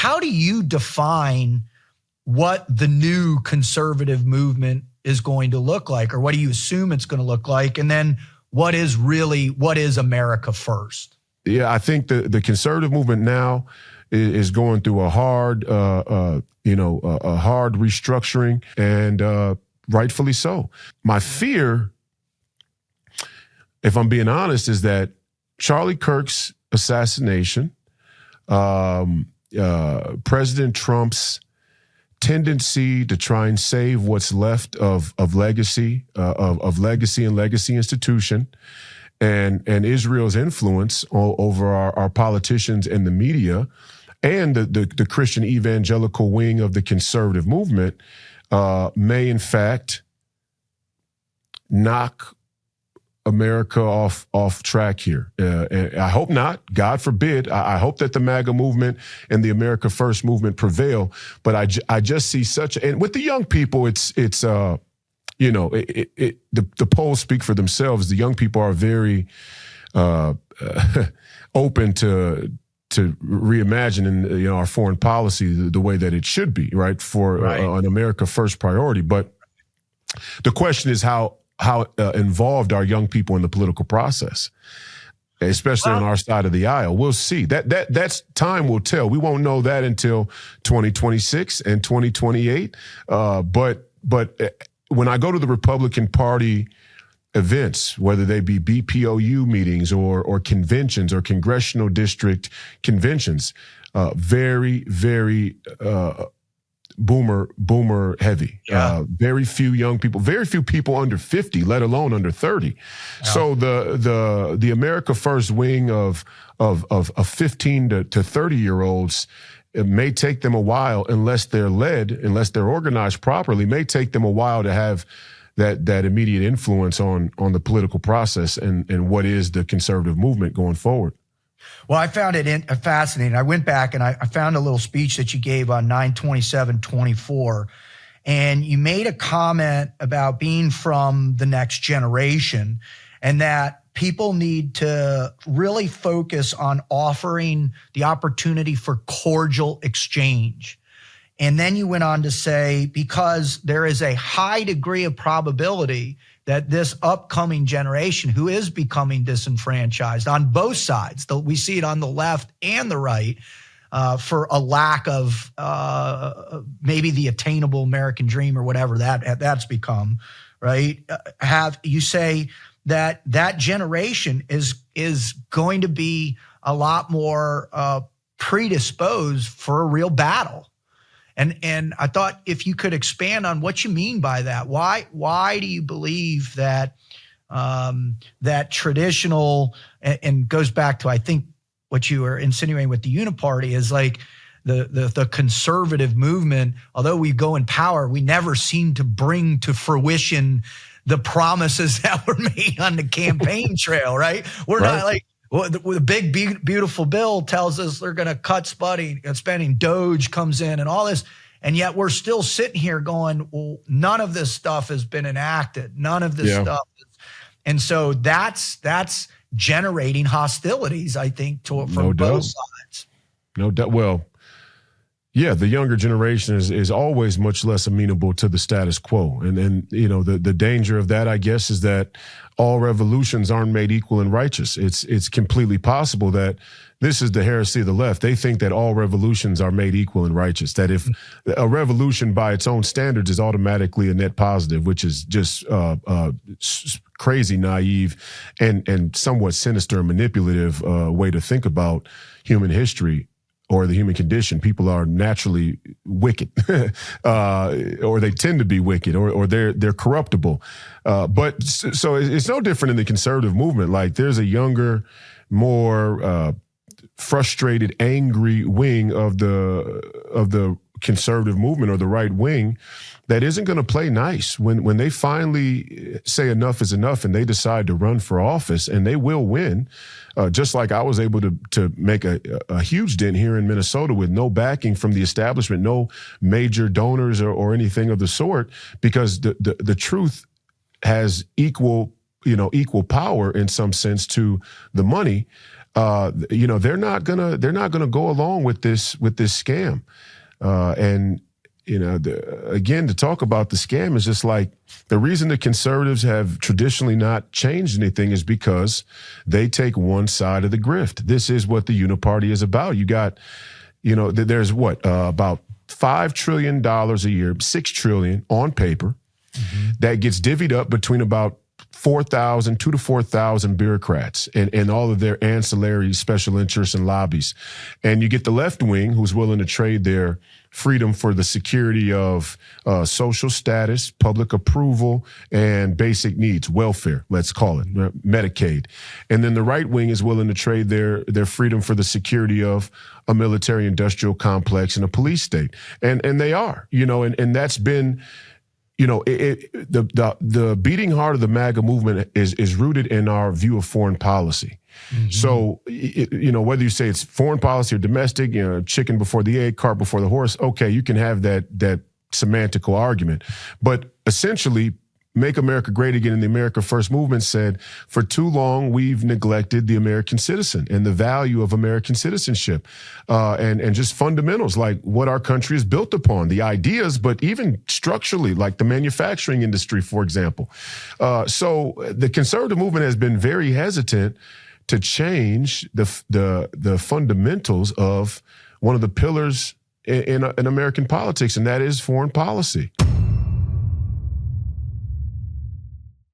how do you define what the new conservative movement is going to look like, or what do you assume it's going to look like? And then what is America first? Yeah, I think the conservative movement now is going through a hard, a hard restructuring, and rightfully so. My fear, if I'm being honest, is that Charlie Kirk's assassination, President Trump's tendency to try and save what's left of legacy, of legacy and legacy institution, and Israel's influence over our politicians and the media, and the Christian evangelical wing of the conservative movement may in fact knock America off track here. And I hope not. God forbid. I hope that the MAGA movement and the America First movement prevail. But I just see and with the young people, the polls speak for themselves. The young people are very open to reimagining our foreign policy the way that it should be, right, for an America First priority. But the question is how involved are young people in the political process, especially on our side of the aisle. We'll see. That's time will tell. We won't know that until 2026 and 2028. But when I go to the Republican Party events, whether they be BPOU meetings or conventions or congressional district conventions, very, very boomer heavy. Yeah. Very few young people, very few people under 50, let alone under 30. Yeah. So the America First wing of 15 to 30-year-olds, it may take them a while, unless they're organized properly, may take them a while to have that immediate influence on the political process and what is the conservative movement going forward. Well, I found it fascinating. I went back and I found a little speech that you gave on 9/27/24, and you made a comment about being from the next generation and that people need to really focus on offering the opportunity for cordial exchange. And then you went on to say, because there is a high degree of probability that this upcoming generation who is becoming disenfranchised on both sides, though we see it on the left and the right, for a lack of maybe the attainable American dream or whatever that's become, right? You say that generation is going to be a lot more predisposed for a real battle. And I thought if you could expand on what you mean by that. Why do you believe that that traditional, and goes back to, I think, what you were insinuating with the uniparty is like the conservative movement, although we go in power, we never seem to bring to fruition the promises that were made on the campaign trail, right? We're not like, well, the big, beautiful bill tells us they're going to cut spending. Doge comes in and all this. And yet we're still sitting here going, well, none of this stuff has been enacted. None of this stuff. And so that's generating hostilities, I think, from both sides. No doubt. Well, yeah, the younger generation is always much less amenable to the status quo. And the danger of that, I guess, is that all revolutions aren't made equal and righteous. It's completely possible that this is the heresy of the left. They think that all revolutions are made equal and righteous, that if a revolution by its own standards is automatically a net positive, which is just crazy, naive, and somewhat sinister and manipulative way to think about human history or the human condition. People are naturally wicked, or they tend to be wicked, or they're corruptible. But so it's no different in the conservative movement. Like, there's a younger, more frustrated, angry wing of the conservative movement, or the right wing, that isn't going to play nice when they finally say enough is enough and they decide to run for office, and they will win. Just like I was able to make a huge dent here in Minnesota with no backing from the establishment, no major donors or anything of the sort, because the truth has equal power in some sense to the money. they're not gonna go along with this scam. And again, to talk about the scam is just like the reason the conservatives have traditionally not changed anything is because they take one side of the grift. This is what the uniparty is about. You got, there's about $5 trillion a year, $6 trillion on paper that gets divvied up between about 2,000 to 4,000 bureaucrats and all of their ancillary special interests and lobbies. And you get the left wing who's willing to trade their freedom for the security of social status, public approval, and basic needs, welfare, let's call it, Medicaid. And then the right wing is willing to trade their freedom for the security of a military industrial complex and a police state. And they are, and that's been, the beating heart of the MAGA movement is rooted in our view of foreign policy. So, whether you say it's foreign policy or domestic, chicken before the egg, cart before the horse, okay, you can have that semantical argument. But essentially, Make America Great Again and the America First movement said, for too long, we've neglected the American citizen and the value of American citizenship and just fundamentals like what our country is built upon, the ideas, but even structurally, like the manufacturing industry, for example. So the conservative movement has been very hesitant to change the fundamentals of one of the pillars in American politics, and that is foreign policy.